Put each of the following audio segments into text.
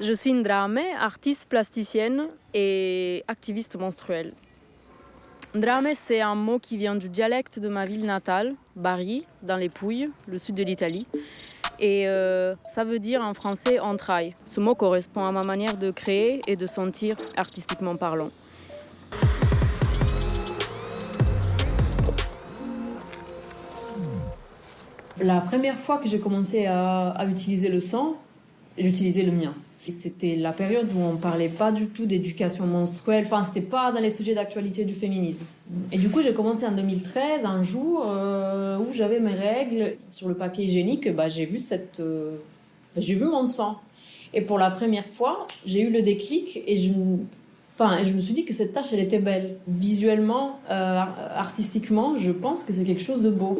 Je suis Ndrame, artiste plasticienne et activiste menstruelle. Ndrame, c'est un mot qui vient du dialecte de ma ville natale, Bari, dans les Pouilles, le sud de l'Italie. Et ça veut dire en français entrailles. Ce mot correspond à ma manière de créer et de sentir artistiquement parlant. La première fois que j'ai commencé à utiliser le son, j'utilisais le mien. Et c'était la période où on parlait pas du tout d'éducation menstruelle, enfin c'était pas dans les sujets d'actualité du féminisme. Et du coup j'ai commencé en 2013, un jour où j'avais mes règles. Sur le papier hygiénique, j'ai vu mon sang. Et pour la première fois, j'ai eu le déclic et je me suis dit que cette tâche elle était belle. Visuellement, artistiquement, je pense que c'est quelque chose de beau.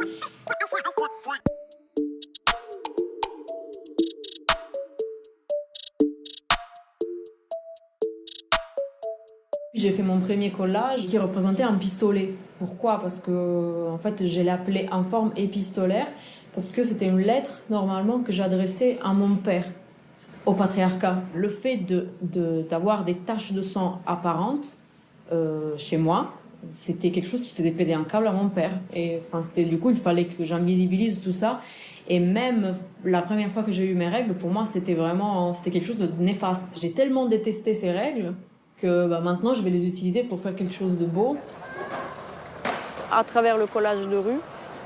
J'ai fait mon premier collage qui représentait un pistolet. Pourquoi ? Parce que en fait, je l'ai appelé en forme épistolaire parce que c'était une lettre normalement que j'adressais à mon père au patriarcat. Le fait d'avoir des taches de sang apparentes chez moi, c'était quelque chose qui faisait péter un câble à mon père. Et du coup, il fallait que j'invisibilise tout ça. Et même la première fois que j'ai eu mes règles, pour moi, c'était quelque chose de néfaste. J'ai tellement détesté ces règles que maintenant je vais les utiliser pour faire quelque chose de beau. À travers le collage de rue,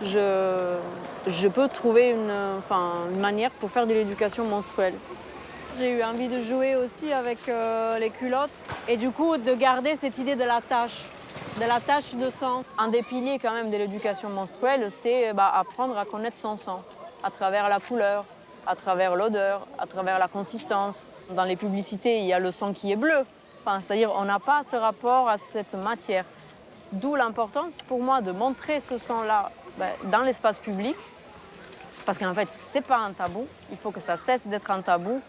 je peux trouver une manière pour faire de l'éducation menstruelle. J'ai eu envie de jouer aussi avec les culottes et du coup de garder cette idée de la tache de sang. Un des piliers quand même de l'éducation menstruelle, c'est apprendre à connaître son sang à travers la couleur, à travers l'odeur, à travers la consistance. Dans les publicités, il y a le sang qui est bleu. C'est-à-dire on n'a pas ce rapport à cette matière. D'où l'importance pour moi de montrer ce sang-là dans l'espace public. Parce qu'en fait, c'est pas un tabou. Il faut que ça cesse d'être un tabou.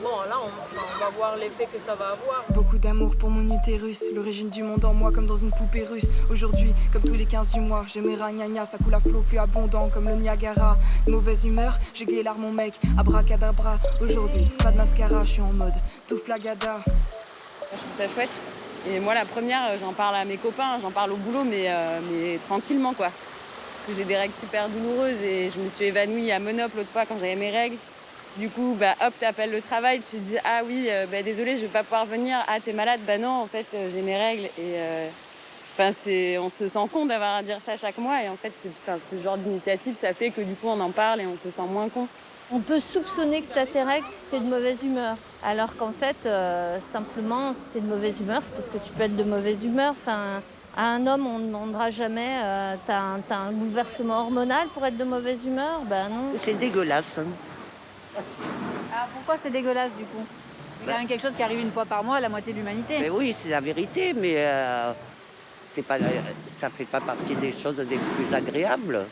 Bon, là, on va voir l'effet que ça va avoir. Beaucoup d'amour pour mon utérus, l'origine du monde en moi comme dans une poupée russe. Aujourd'hui, comme tous les 15 du mois, j'ai mes ragnagnas, ça coule à flot, flux abondant comme le Niagara. Mauvaise humeur, j'ai guélar mon mec, abracadabra. Aujourd'hui, pas de mascara, je suis en mode tout flagada. Je trouve ça chouette. Et moi, la première, j'en parle à mes copains, j'en parle au boulot, mais tranquillement, quoi. Parce que j'ai des règles super douloureuses et je me suis évanouie à Monop l'autre fois quand j'avais mes règles. Du coup, hop, t'appelles le travail, tu te dis « Ah oui, désolé, je vais pas pouvoir venir. Ah, t'es malade ?» Non, en fait, j'ai mes règles. Et on se sent con d'avoir à dire ça chaque mois. Et en fait, ce genre d'initiative, ça fait que du coup, on en parle et on se sent moins con. On peut soupçonner que t'as tes règles si t'es de mauvaise humeur. Alors qu'en fait, simplement, si t'es de mauvaise humeur, c'est parce que tu peux être de mauvaise humeur. À un homme, on ne demandera jamais t'as un bouleversement hormonal pour être de mauvaise humeur ? Non. C'est dégueulasse. Alors pourquoi c'est dégueulasse du coup ? C'est quand même quelque chose qui arrive une fois par mois à la moitié de l'humanité. Mais oui, c'est la vérité, mais ça fait pas partie des choses les plus agréables.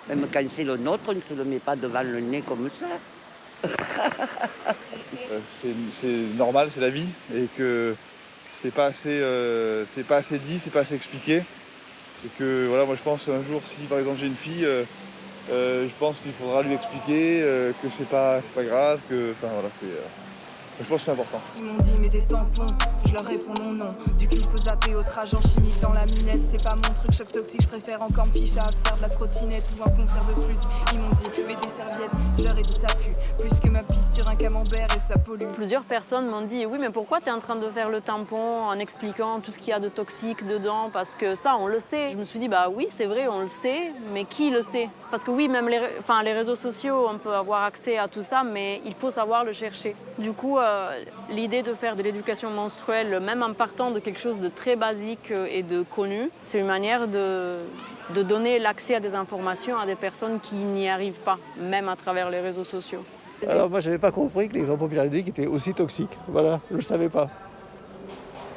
Même quand c'est le nôtre, on ne se le met pas devant le nez comme ça. C'est normal, c'est la vie, et que c'est pas assez dit, c'est pas assez expliqué. Et que voilà, moi je pense un jour, si par exemple j'ai une fille, je pense qu'il faudra lui expliquer que c'est pas grave, que je pense que c'est important. Ils m'ont dit mais des tampons, je leur réponds non. Du glyphosate et autres agents chimiques dans la minette, c'est pas mon truc, choc toxique, je préfère encore me ficher à faire de la trottinette ou un concert de flûte. Ils m'ont dit mais des serviettes, je leur ai dit ça pue, plus que ma pisse sur un camembert et ça pollue. Plusieurs personnes m'ont dit « Oui, mais pourquoi tu es en train de faire le tampon en expliquant tout ce qu'il y a de toxique dedans ? Parce que ça, on le sait. » Je me suis dit « Oui, c'est vrai, on le sait, mais qui le sait ? Parce que oui, même les réseaux sociaux, on peut avoir accès à tout ça, mais il faut savoir le chercher. Du coup, l'idée de faire de l'éducation menstruelle, même en partant de quelque chose de très basique et de connu, c'est une manière de donner l'accès à des informations à des personnes qui n'y arrivent pas, même à travers les réseaux sociaux. Alors moi, je n'avais pas compris que les tampons périodiques étaient aussi toxiques. Voilà, je ne savais pas.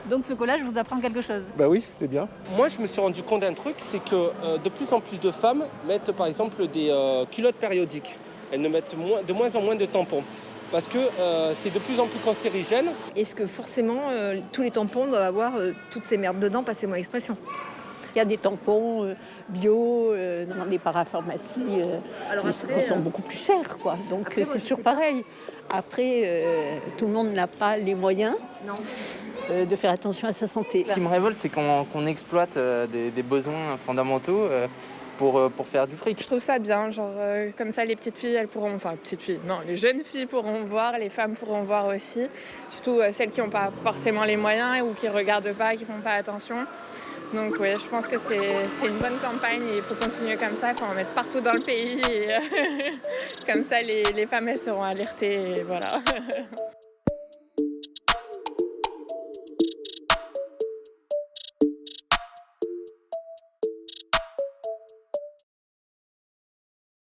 Donc ce collage vous apprend quelque chose ? Oui, c'est bien. Moi, je me suis rendu compte d'un truc, c'est que de plus en plus de femmes mettent par exemple des culottes périodiques. Elles ne mettent de moins en moins de tampons. Parce que c'est de plus en plus cancérigène. Est-ce que forcément tous les tampons doivent avoir toutes ces merdes dedans, passez-moi l'expression ? Il y a des tampons bio dans les parapharmacies qui sont beaucoup plus chers, quoi. Donc c'est toujours pareil. Après, tout le monde n'a pas les moyens de faire attention à sa santé. Ce qui me révolte, c'est qu'on exploite des besoins fondamentaux pour faire du fric. Je trouve ça bien, genre comme ça les petites filles, elles pourront, enfin petites filles, non, les jeunes filles pourront voir, les femmes pourront voir aussi, surtout celles qui n'ont pas forcément les moyens ou qui regardent pas, qui font pas attention. Donc oui, je pense que c'est une bonne campagne et il faut continuer comme ça, il faut en mettre partout dans le pays et comme ça les femmes elles seront alertées et voilà.